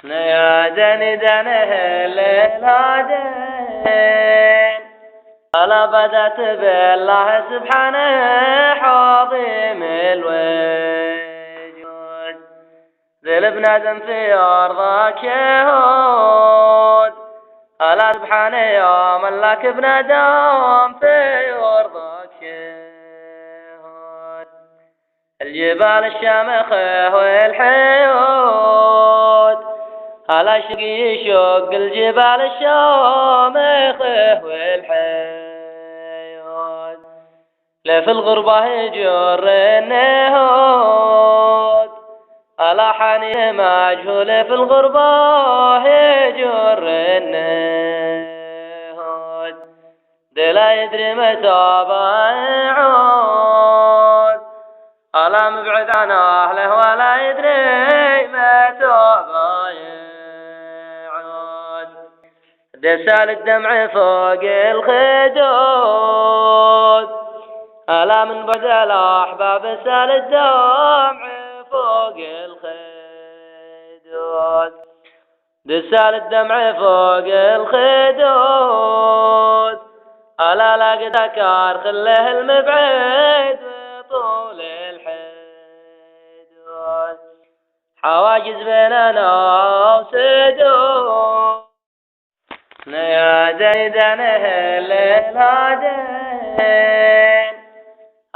يا دندنه للهادين ألا بدأت بالله سبحانه عظيم الوجود ذي الابن آدم في أرضك يهود ألا سبحانه يوم لك ابن آدم في أرضك يهود الجبال الشامخة والحيود ألا شقي يشق الجبال الشامخة والحيود لف الغربة يجر النهود ألا حني مجهول في الغربة يجر النهود دي لا يدري متى بيعود ألا مبعد عن أهله ولا يدري متى بيعود دسال الدمع فوق الخدود ألا من بعد الأحباب سال الدمع فوق الخدود دسال الدمع فوق الخدود ألا لاقي ذكر خله المبعد طول الحدود حواجز بيننا وسدود يا ديدنه للهادين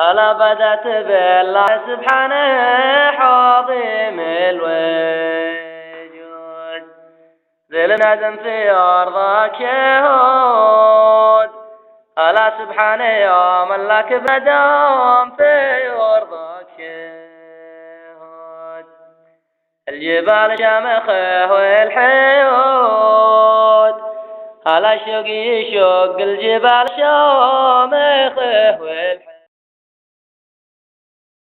ألا بدأت بالله سبحانه عظيم الوجود ذي الندم في أرضك يهود ألا سبحانه يوم لك بدم في أرضك يهود الجبال شامخة والحيود ألا شق يشق الجبال شامخة والحيود